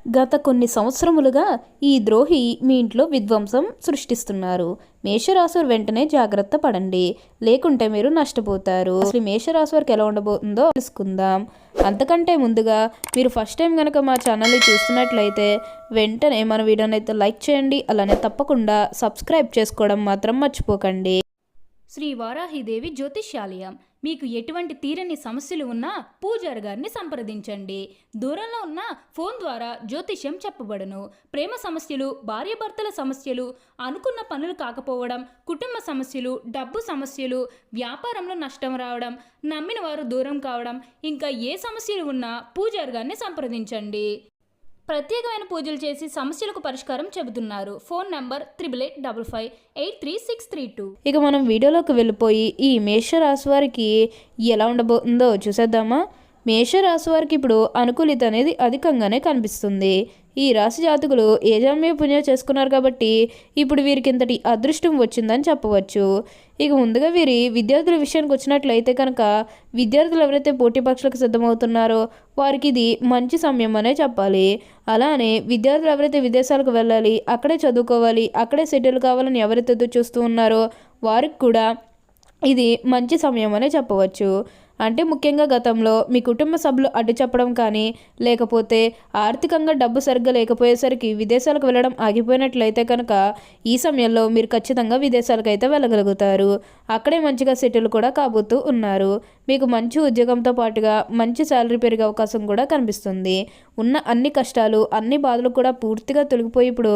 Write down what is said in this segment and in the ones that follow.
గత కొన్ని సంవత్సరములుగా ఈ ద్రోహి మీ ఇంట్లో విధ్వంసం సృష్టిస్తున్నారు. మేషరాశివారు వెంటనే జాగ్రత్త పడండి, లేకుంటే మీరు నష్టపోతారు. అసలు మేషరాశి వారికి ఎలా ఉండబోతుందో తెలుసుకుందాం. అంతకంటే ముందుగా మీరు ఫస్ట్ టైం కనుక మా ఛానల్ని చూస్తున్నట్లయితే వెంటనే మన వీడియోని అయితే లైక్ చేయండి. అలానే తప్పకుండా సబ్స్క్రైబ్ చేసుకోవడం మాత్రం మర్చిపోకండి. శ్రీ వారాహిదేవి జ్యోతిష్యాలయం. మీకు ఎటువంటి తీరని సమస్యలు ఉన్నా పూజారి గారిని సంప్రదించండి. దూరంలో ఉన్న ఫోన్ ద్వారా జ్యోతిష్యం చెప్పబడును. ప్రేమ సమస్యలు, భార్యాభర్తల సమస్యలు, అనుకున్న పనులు కాకపోవడం, కుటుంబ సమస్యలు, డబ్బు సమస్యలు, వ్యాపారంలో నష్టం రావడం, నమ్మిన వారు దూరం కావడం, ఇంకా ఏ సమస్యలు ఉన్నా పూజారి గారిని సంప్రదించండి. ప్రత్యేకమైన పూజలు చేసి సమస్యలకు పరిష్కారం చెబుతున్నారు. Phone number 8855583632. ఇక మనం వీడియోలోకి వెళ్ళిపోయి ఈ మేషరాశి వారికి ఎలా ఉండబోతుందో చూసేద్దామా. మేషరాశి వారికి ఇప్పుడు అనుకూలిత అనేది అధికంగానే కనిపిస్తుంది. ఈ రాశి జాతకులు ఏజామ్య పుణ్యం చేసుకున్నారు కాబట్టి ఇప్పుడు వీరికి ఇంతటి అదృష్టం వచ్చిందని చెప్పవచ్చు. ఇక ముందుగా వీరి విద్యార్థుల విషయానికి వచ్చినట్లయితే కనుక విద్యార్థులు ఎవరైతే పోటీ పరీక్షలకు సిద్ధమవుతున్నారో వారికి ఇది మంచి సమయం అనే చెప్పాలి. అలానే విద్యార్థులు ఎవరైతే విదేశాలకు వెళ్ళాలి, అక్కడే చదువుకోవాలి, అక్కడే సెటిల్ కావాలని ఎవరైతే చూస్తూ ఉన్నారో వారికి కూడా ఇది మంచి సమయం అనే చెప్పవచ్చు. అంటే ముఖ్యంగా గతంలో మీ కుటుంబ సభ్యులు అడ్డు చెప్పడం కానీ, లేకపోతే ఆర్థికంగా డబ్బు సరిగ్గా లేకపోయేసరికి విదేశాలకు వెళ్ళడం ఆగిపోయినట్లయితే కనుక ఈ సమయంలో మీరు ఖచ్చితంగా విదేశాలకు అయితే వెళ్ళగలుగుతారు. అక్కడే మంచిగా సెటిల్ కూడా కాబోతూ ఉన్నారు. మీకు మంచి ఉద్యోగంతో పాటుగా మంచి శాలరీ పెరిగే అవకాశం కూడా కనిపిస్తుంది. ఉన్న అన్ని కష్టాలు, అన్ని బాధలు కూడా పూర్తిగా తొలగిపోయి ఇప్పుడు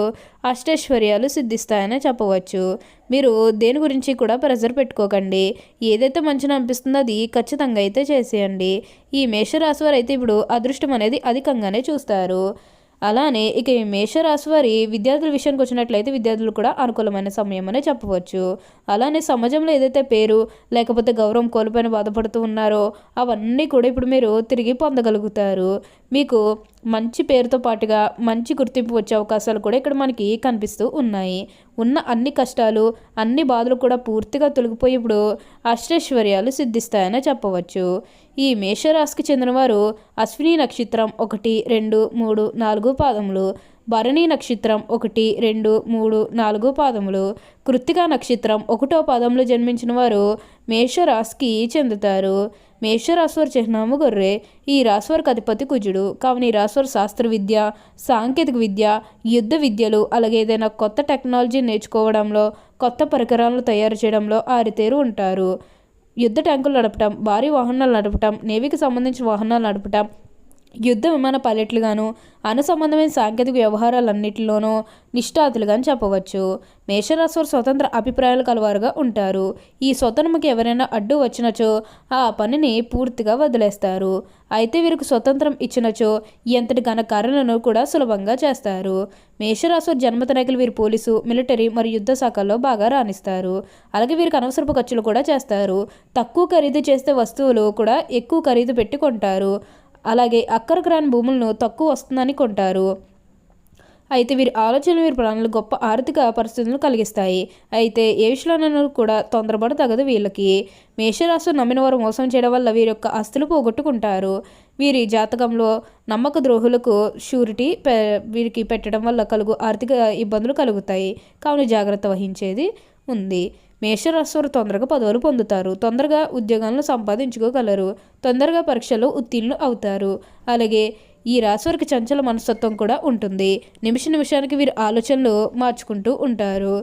అష్టైశ్వర్యాలు సిద్ధిస్తాయనే చెప్పవచ్చు. మీరు దేని గురించి కూడా ప్రెజర్ పెట్టుకోకండి. ఏదైతే మంచిగా అనిపిస్తుందో అది ఖచ్చితంగా అయితే చేసేయండి. ఈ మేషరాశి వారు అయితే ఇప్పుడు అదృష్టం అనేది అధికంగానే చూస్తారు. అలానే ఇక ఈ మేషరాశి వారి విద్యార్థుల విషయానికి వచ్చినట్లయితే విద్యార్థులు కూడా అనుకూలమైన సమయం అనే చెప్పవచ్చు. అలానే సమాజంలో ఏదైతే పేరు లేకపోతే గౌరవం కోల్పోయిన బాధపడుతూ ఉన్నారో అవన్నీ కూడా ఇప్పుడు మీరు తిరిగి పొందగలుగుతారు. మీకు మంచి పేరుతో పాటుగా మంచి గుర్తింపు వచ్చే అవకాశాలు కూడా ఇక్కడ మనకి కనిపిస్తూ ఉన్నాయి. ఉన్న అన్ని కష్టాలు, అన్ని బాధలు కూడా పూర్తిగా తొలగిపోయి ఇప్పుడు అష్టైశ్వర్యాలు సిద్ధిస్తాయనే చెప్పవచ్చు. ఈ మేషరాశికి చెందినవారు అశ్విని నక్షత్రం 1, 2, 3, 4 పాదములు, భరణి నక్షత్రం 1, 2, 3, 4 పాదములు, కృత్తికా నక్షత్రం 1వ పాదంలో జన్మించిన వారు మేషరాశికి చెందుతారు. మేషరాశివారి చిహ్నము గొర్రె. ఈ రాశివారికి అధిపతి కుజుడు. కావున ఈ రాశివారు శాస్త్ర విద్య, సాంకేతిక విద్య, యుద్ధ విద్యలు, అలాగే ఏదైనా కొత్త టెక్నాలజీ నేర్చుకోవడంలో, కొత్త పరికరాలను తయారు చేయడంలో ఆరితేరు ఉంటారు. యుద్ధ ట్యాంకులు నడపటం, భారీ వాహనాలు నడపటం, నేవీకి సంబంధించిన వాహనాలు నడపటం, యుద్ధ విమాన పైలట్లుగాను, అనుసంబంధమైన సాంకేతిక వ్యవహారాలన్నింటిలోనూ నిష్ఠాతులుగా చెప్పవచ్చు. మేషరాశివారు స్వతంత్ర అభిప్రాయాలు కలవారుగా ఉంటారు. ఈ స్వతంత్రముకి ఎవరైనా అడ్డు వచ్చినచో ఆ పనిని పూర్తిగా వదిలేస్తారు. అయితే వీరికి స్వతంత్రం ఇచ్చినచో ఎంతటి ఘన కార్యాలను కూడా సులభంగా చేస్తారు. మేషరాశివారి జన్మతరేఖలు వీరి పోలీసు, మిలిటరీ మరియు యుద్ధ శాఖల్లో బాగా రాణిస్తారు. అలాగే వీరికి అనవసరపు ఖర్చులు కూడా చేస్తారు. తక్కువ ఖరీదు చేస్తే వస్తువులు కూడా ఎక్కువ ఖరీదు పెట్టి కొంటారు. అలాగే అక్కరకు రాని భూములను తక్కువ వస్తుందని కొంటారు. అయితే వీరి ఆలోచనలు, వీరి ప్రణాళికలు గొప్ప ఆర్థిక పరిస్థితులను కలిగిస్తాయి. అయితే ఏ విషయంలోనూ కూడా తొందరపడ తగదు వీళ్ళకి. మేషరాశి నమ్మిన వారు మోసం చేయడం వల్ల వీరి యొక్క ఆస్తులు పోగొట్టుకుంటారు. వీరి జాతకంలో నమ్మక ద్రోహులకు షూరిటీ వీరికి పెట్టడం వల్ల ఆర్థిక ఇబ్బందులు కలుగుతాయి. కావున జాగ్రత్త వహించేది ఉంది. మేషరాశివారు తొందరగా పదవులు పొందుతారు. తొందరగా ఉద్యోగాలను సంపాదించుకోగలరు. తొందరగా పరీక్షల్లో ఉత్తీర్ణులు అవుతారు. అలాగే ఈ రాశివారికి చంచల మనస్తత్వం కూడా ఉంటుంది. నిమిషానికి వీరి ఆలోచనలు మార్చుకుంటూ ఉంటారు.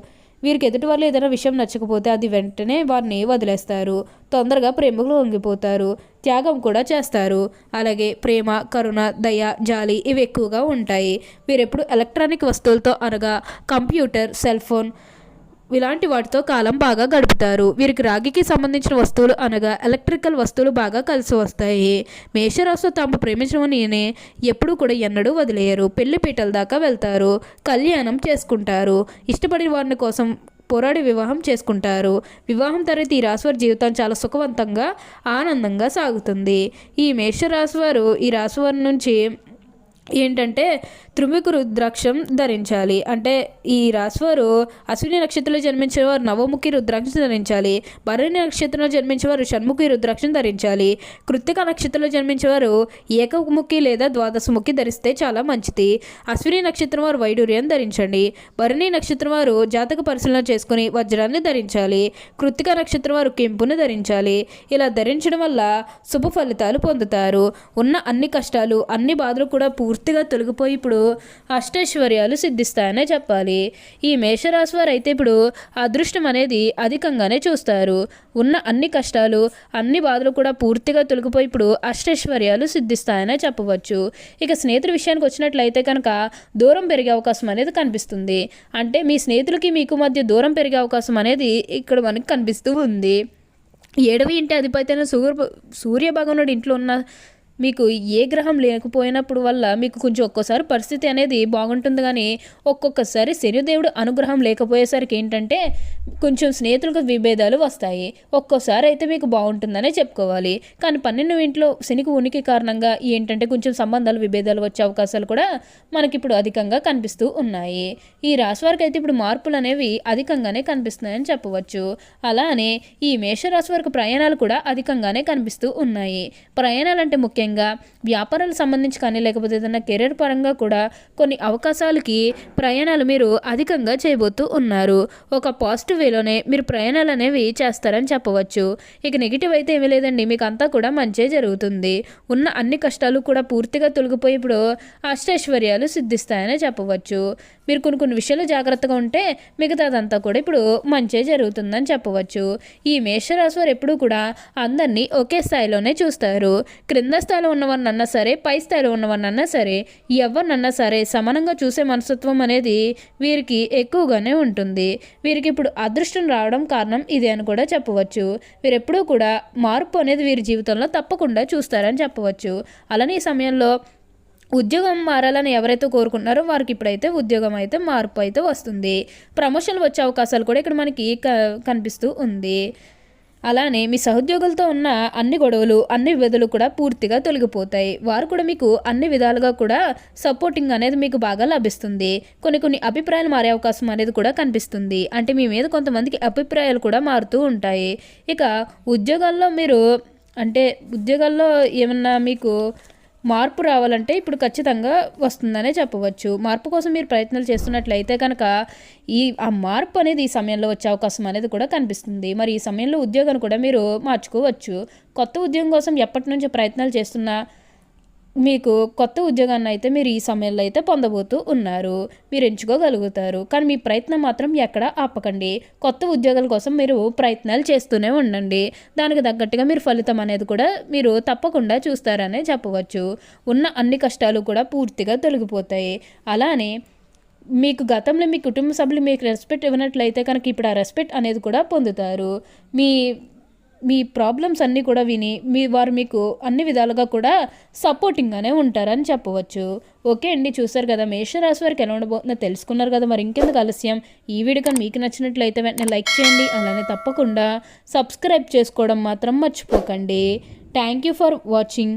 వీరికి ఎదుటి వాళ్ళు ఏదైనా విషయం నచ్చకపోతే అది వెంటనే వారిని వదిలేస్తారు. తొందరగా ప్రేమకు లొంగిపోతారు. త్యాగం కూడా చేస్తారు. అలాగే ప్రేమ, కరుణ, దయ, జాలి ఇవి ఎక్కువగా ఉంటాయి. వీరెప్పుడు ఎలక్ట్రానిక్ వస్తువులతో అనగా కంప్యూటర్, సెల్ ఫోన్ ఇలాంటి వాటితో కాలం బాగా గడుపుతారు. వీరికి రాగికి సంబంధించిన వస్తువులు అనగా ఎలక్ట్రికల్ వస్తువులు బాగా కలిసి వస్తాయి. మేషరాశిలో తాము ప్రేమించమని ఎప్పుడూ కూడా ఎన్నడూ వదిలేయరు. పెళ్లి పీటల దాకా వెళ్తారు. కళ్యాణం చేసుకుంటారు. ఇష్టపడిన వారిని కోసం పోరాడి వివాహం చేసుకుంటారు. వివాహం తర్వాత ఈ రాశివారి జీవితం చాలా సుఖవంతంగా, ఆనందంగా సాగుతుంది. ఈ మేషరాశి వారు ఈ రాశివారి నుంచి ఏంటంటే త్రిముఖ రుద్రాక్షం ధరించాలి. అంటే ఈ రాశివారు అశ్విని నక్షత్రంలో జన్మించిన వారు నవముఖి రుద్రాక్షం ధరించాలి. భరణి నక్షత్రంలో జన్మించిన వారు షణ్ముఖి రుద్రాక్షం ధరించాలి. కృత్తిక నక్షత్రంలో జన్మించిన వారు ఏకముఖి లేదా ద్వాదశముఖి ధరిస్తే చాలా మంచిది. అశ్విని నక్షత్రం వారు వైడూర్యం ధరించండి. భరణి నక్షత్రం వారు జాతక పరిశీలన చేసుకుని వజ్రాన్ని ధరించాలి. కృత్తిక నక్షత్రం వారు కెంపును ధరించాలి. ఇలా ధరించడం వల్ల శుభ ఫలితాలు పొందుతారు. ఉన్న అన్ని కష్టాలు అన్ని బాధలు కూడా పూర్తిగా తొలగిపోయి ఇప్పుడు అష్టైశ్వర్యాలు సిద్ధిస్తాయనే చెప్పాలి. ఈ మేషరాశి వారు అయితే ఇప్పుడు అదృష్టం అనేది అధికంగానే చూస్తారు. ఉన్న అన్ని కష్టాలు అన్ని బాధలు కూడా పూర్తిగా తొలగిపోయి ఇప్పుడు అష్టైశ్వర్యాలు సిద్ధిస్తాయనే చెప్పవచ్చు. ఇక స్నేహితుల విషయానికి వచ్చినట్లయితే కనుక దూరం పెరిగే అవకాశం అనేది కనిపిస్తుంది. అంటే మీ స్నేహితులకి మీకు మధ్య దూరం పెరిగే అవకాశం అనేది ఇక్కడ మనకి కనిపిస్తూ ఉంది. 7వ ఇంటి అధిపతి అయిన సూర్య భగవానుడు ఇంట్లో ఉన్న మీకు ఏ గ్రహం లేకపోయినప్పుడు వల్ల మీకు కొంచెం ఒక్కోసారి పరిస్థితి అనేది బాగుంటుంది, కానీ ఒక్కొక్కసారి శనిదేవుడు అనుగ్రహం లేకపోయేసరికి ఏంటంటే కొంచెం స్నేహితులకు విభేదాలు వస్తాయి. ఒక్కోసారి అయితే మీకు బాగుంటుందనే చెప్పుకోవాలి. కానీ 12వ ఇంట్లో శనికి ఉనికి కారణంగా ఏంటంటే కొంచెం సంబంధాలు విభేదాలు వచ్చే అవకాశాలు కూడా మనకి ఇప్పుడు అధికంగా కనిపిస్తూ ఉన్నాయి. ఈ రాశి వారికి అయితే ఇప్పుడు మార్పులు అనేవి అధికంగానే కనిపిస్తున్నాయని చెప్పవచ్చు. అలానే ఈ మేషరాశి వారికి ప్రయాణాలు కూడా అధికంగానే కనిపిస్తూ ఉన్నాయి. ప్రయాణాలు అంటే ముఖ్యంగా వ్యాపారాలకు సంబంధించి కానీ లేకపోతే ఏదైనా కెరీర్ పరంగా కూడా కొన్ని అవకాశాలకి ప్రయాణాలు మీరు అధికంగా చేయబోతూ ఉన్నారు. ఒక పాజిటివ్ వేలోనే మీరు ప్రయాణాలు అనేవి చేస్తారని చెప్పవచ్చు. ఇక నెగిటివ్ అయితే ఏమీ లేదండి, మీకు అంతా కూడా మంచే జరుగుతుంది. ఉన్న అన్ని కష్టాలు కూడా పూర్తిగా తొలగిపోయి ఇప్పుడు అష్టైశ్వర్యాలు సిద్ధిస్తాయని చెప్పవచ్చు. మీరు కొన్ని విషయాలు జాగ్రత్తగా ఉంటే మిగతాదంతా కూడా ఇప్పుడు మంచే జరుగుతుందని చెప్పవచ్చు. ఈ మేషరాశి వారు ఎప్పుడూ కూడా అందరినీ ఒకే స్థాయిలోనే చూస్తారు. క్రింద స్థాయిలో ఉన్నవారినన్నా సరే, పై స్థాయిలో ఉన్నవారినన్నా సరే, ఎవరినన్నా సరే సమానంగా చూసే మనస్తత్వం అనేది వీరికి ఎక్కువగానే ఉంటుంది. వీరికి ఇప్పుడు అదృష్టం రావడం కారణం ఇదే అని కూడా చెప్పవచ్చు. వీరెప్పుడూ కూడా మార్పు అనేది వీరి జీవితంలో తప్పకుండా చూస్తారని చెప్పవచ్చు. అలానే ఈ సమయంలో ఉద్యోగం మారాలని ఎవరైతే కోరుకున్నారో వారికి ఇప్పుడైతే ఉద్యోగం అయితే మార్పు అయితే వస్తుంది. ప్రమోషన్లు వచ్చే అవకాశాలు కూడా ఇక్కడ మనకి కనిపిస్తూ ఉంది. అలానే మీ సహోద్యోగులతో ఉన్న అన్ని గొడవలు అన్ని విధులు కూడా పూర్తిగా తొలగిపోతాయి. వారు కూడా మీకు అన్ని విధాలుగా కూడా సపోర్టింగ్ అనేది మీకు బాగా లభిస్తుంది. కొన్ని అభిప్రాయాలు మారే అవకాశం అనేది కూడా కనిపిస్తుంది. అంటే మీ మీద కొంతమందికి అభిప్రాయాలు కూడా మారుతూ ఉంటాయి. ఇక ఉద్యోగాల్లో ఏమన్నా మీకు మార్పు రావాలంటే ఇప్పుడు ఖచ్చితంగా వస్తుందనే చెప్పవచ్చు. మార్పు కోసం మీరు ప్రయత్నాలు చేస్తున్నట్లయితే కనుక ఆ మార్పు అనేది ఈ సమయంలో వచ్చే అవకాశం అనేది కూడా కనిపిస్తుంది. మరి ఈ సమయంలో ఉద్యోగాన్ని కూడా మీరు మార్చుకోవచ్చు. కొత్త ఉద్యోగం కోసం ఎప్పటి నుంచో ప్రయత్నాలు చేస్తున్నా మీకు కొత్త ఉద్యోగాన్ని అయితే మీరు ఈ సమయంలో అయితే పొందబోతూ ఉన్నారు. మీరు ఎంచుకోగలుగుతారు. కానీ మీ ప్రయత్నం మాత్రం ఎక్కడ ఆపకండి. కొత్త ఉద్యోగాల కోసం మీరు ప్రయత్నాలు చేస్తూనే ఉండండి. దానికి తగ్గట్టుగా మీరు ఫలితం అనేది కూడా మీరు తప్పకుండా చూస్తారనే చెప్పవచ్చు. ఉన్న అన్ని కష్టాలు కూడా పూర్తిగా తొలగిపోతాయి. అలానే మీకు గతంలో మీ కుటుంబ సభ్యులు మీకు రెస్పెక్ట్ ఇవ్వనట్లయితే కనుక ఇప్పుడు ఆ రెస్పెక్ట్ అనేది కూడా పొందుతారు. మీ ప్రాబ్లమ్స్ అన్నీ కూడా విని వారు మీకు అన్ని విధాలుగా కూడా సపోర్టింగ్గానే ఉంటారని చెప్పవచ్చు. ఓకే అండి, చూసారు కదా మేషరాశి వారికి ఎలా ఉండబోతుందో తెలుసుకున్నారు కదా. మరి ఇంకెందుకు ఆలస్యం, ఈ వీడియో కానీ మీకు నచ్చినట్లయితే వెంటనే లైక్ చేయండి. అలానే తప్పకుండా సబ్స్క్రైబ్ చేసుకోవడం మాత్రం మర్చిపోకండి. Thank you for watching.